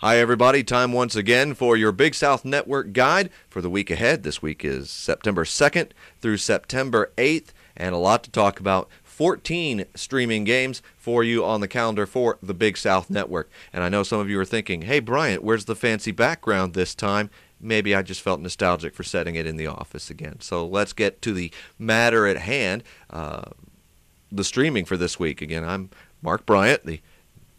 Hi, everybody. Time once again for your Big South Network guide for the week ahead. This week is September 2nd through September 8th, and a lot to talk about. 14 streaming games for you on the calendar for the Big South Network. And I know some of you are thinking, hey, Bryant, where's the fancy background this time? Maybe I just felt nostalgic for setting it in the office again. So let's get to the matter at hand, the streaming for this week. Again, I'm Mark Bryant, the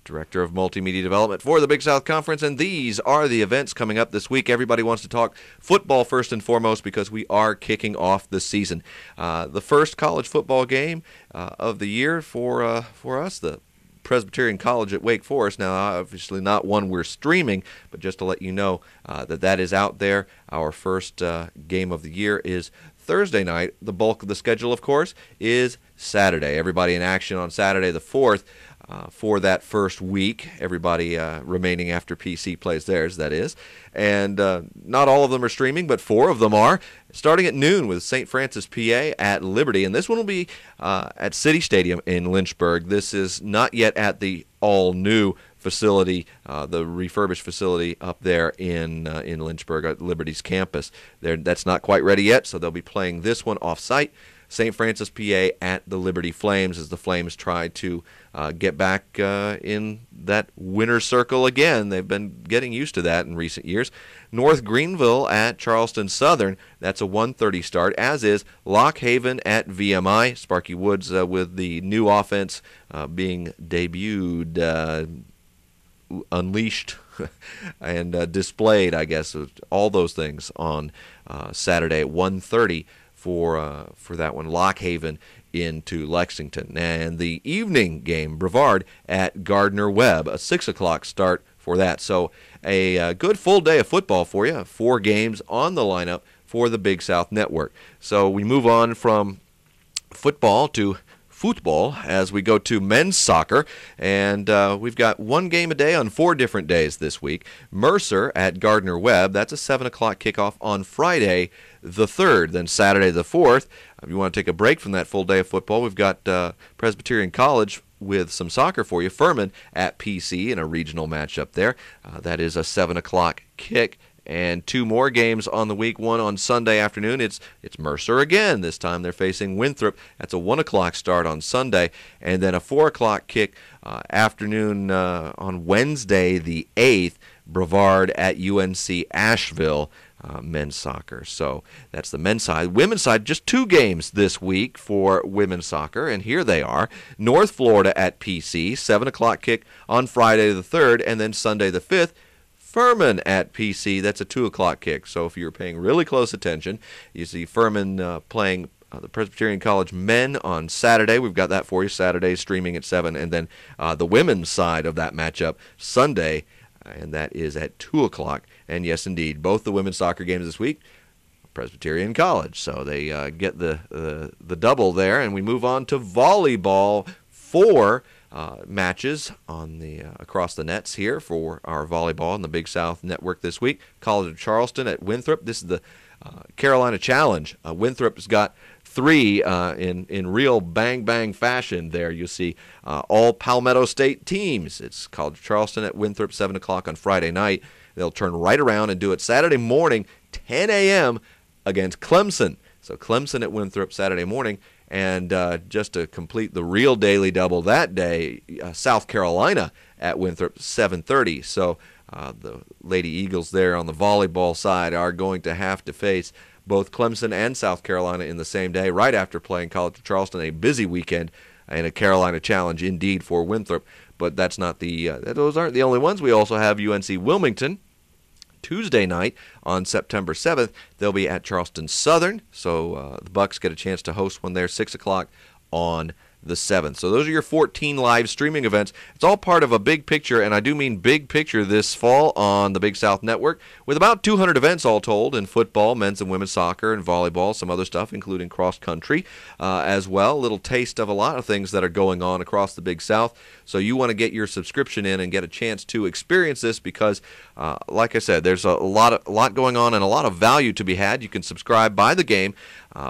Director of Multimedia Development for the Big South Conference, and these are the events coming up this week. Everybody wants to talk football first and foremost because we are kicking off the season. The first college football game of the year for us, the Presbyterian College at Wake Forest. Now, obviously not one we're streaming, but just to let you know that is out there. Our first game of the year is Thursday night. The bulk of the schedule, of course, is Saturday. Everybody in action on Saturday the 4th. For that first week, everybody remaining after PC plays theirs, that is. And not all of them are streaming, but 4 of them are, starting at noon with St. Francis, PA at Liberty. And this one will be at City Stadium in Lynchburg. This is not yet at the all-new facility, the refurbished facility up there in Lynchburg at Liberty's campus. That's not quite ready yet, so they'll be playing this one off-site. St. Francis, PA at the Liberty Flames as the Flames try to get back in that winner's circle again. They've been getting used to that in recent years. North Greenville at Charleston Southern. That's a 1:30 start, as is Lock Haven at VMI. Sparky Woods with the new offense being debuted, unleashed, and displayed, I guess, all those things on Saturday at 1:30. For that one, Lock Haven into Lexington. And the evening game, Brevard at Gardner-Webb, a 6 o'clock start for that. So a good full day of football for you, 4 games on the lineup for the Big South Network. So we move on from football to football as we go to men's soccer, and we've got 1 game a day on 4 different days this week. Mercer at Gardner-Webb, that's a 7 o'clock kickoff on Friday the 3rd. Then Saturday the 4th, if you want to take a break from that full day of football, we've got Presbyterian College with some soccer for you. Furman at PC in a regional matchup there. That is a 7 o'clock kick. And 2 more games on the week, one on Sunday afternoon. It's Mercer again. This time they're facing Winthrop. That's a 1 o'clock start on Sunday. And then a 4 o'clock kick afternoon on Wednesday the 8th, Brevard at UNC Asheville. Men's soccer. So that's the men's side. Women's side, just 2 games this week for women's soccer, and here they are. North Florida at PC, 7 o'clock kick on Friday the 3rd, and then Sunday the 5th, Furman at PC. That's a 2 o'clock kick. So if you're paying really close attention, you see Furman playing the Presbyterian College men on Saturday. We've got that for you. Saturday streaming at 7, and then the women's side of that matchup Sunday, and that is at 2 o'clock. And yes, indeed, both the women's soccer games this week, Presbyterian College. So they get the double there. And we move on to volleyball. 4 matches on the across the nets here for our volleyball in the Big South Network this week. College of Charleston at Winthrop. This is the Carolina Challenge. Winthrop's got 3 in real bang-bang fashion there. You see all Palmetto State teams. It's College of Charleston at Winthrop, 7 o'clock on Friday night. They'll turn right around and do it Saturday morning, 10 a.m. against Clemson. So Clemson at Winthrop Saturday morning. And just to complete the real daily double that day, South Carolina at Winthrop, 7:30. So the Lady Eagles there on the volleyball side are going to have to face both Clemson and South Carolina in the same day, right after playing College of Charleston. A busy weekend and a Carolina Challenge indeed for Winthrop. But that's not those aren't the only ones. We also have UNC Wilmington Tuesday night on September 7th. They'll be at Charleston Southern, so the Bucks get a chance to host one there, 6 o'clock on the 7th. So those are your 14 live streaming events. It's all part of a big picture, and I do mean big picture this fall on the Big South Network, with about 200 events all told in football, men's and women's soccer, and volleyball, some other stuff, including cross country as well. A little taste of a lot of things that are going on across the Big South. So you want to get your subscription in and get a chance to experience this because, like I said, there's a lot going on and a lot of value to be had. You can subscribe by the game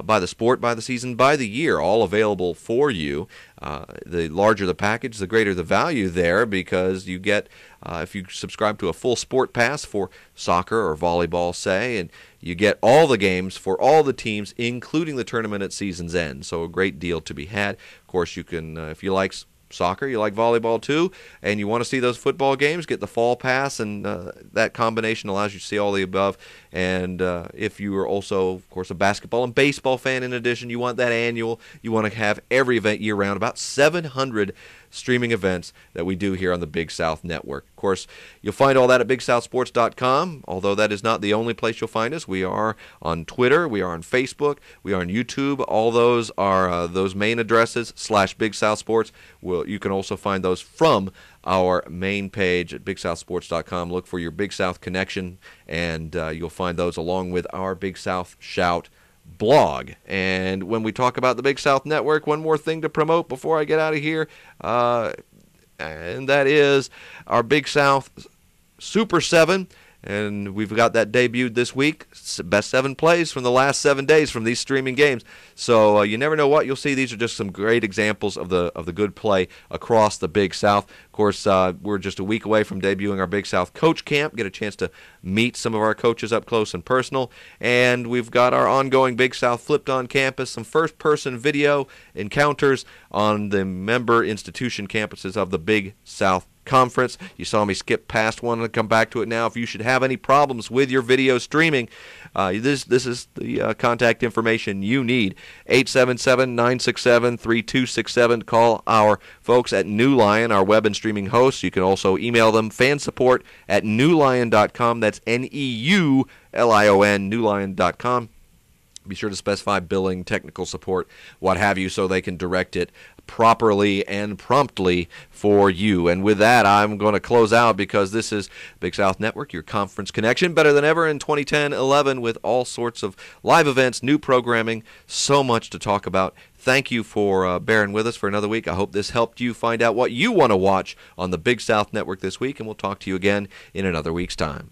by the sport, by the season, by the year, all available for you. The larger the package, the greater the value there, because you get, if you subscribe to a full sport pass for soccer or volleyball, say, and you get all the games for all the teams, including the tournament at season's end. So a great deal to be had. Of course, you can, if you like soccer, you like volleyball too, and you want to see those football games, get the fall pass, and that combination allows you to see all the above. And if you are also, of course, a basketball and baseball fan in addition, you want that annual, you want to have every event year-round, about 700 streaming events that we do here on the Big South Network. Of course, you'll find all that at BigSouthSports.com, although that is not the only place you'll find us. We are on Twitter, we are on Facebook, we are on YouTube. All those are those main addresses /Big South Sports. You can also find those from our main page at BigSouthSports.com. Look for your Big South connection, and you'll find those along with our Big South Shout blog. And when we talk about the Big South Network, one more thing to promote before I get out of here, and that is our Big South Super 7. And we've got that debuted this week. Best 7 plays from the last 7 days from these streaming games. So you never know what you'll see. These are just some great examples of the good play across the Big South. Of course, we're just a week away from debuting our Big South Coach Camp. Get a chance to meet some of our coaches up close and personal. And we've got our ongoing Big South Flipped on Campus, some first-person video encounters on the member institution campuses of the Big South Conference. You saw me skip past one and come back to it now. If you should have any problems with your video streaming, this is the contact information you need. 877-967-3267. Call our folks at New Lion, our web and streaming hosts. You can also email them, fansupport@newlion.com. That's NEULION, newlion.com. Be sure to specify billing, technical support, what have you, so they can direct it properly and promptly for you. And with that, I'm going to close out, because this is Big South Network, your conference connection, better than ever in 2010-11, with all sorts of live events, new programming, so much to talk about. Thank you for bearing with us for another week. I hope this helped you find out what you want to watch on the Big South Network this week, and we'll talk to you again in another week's time.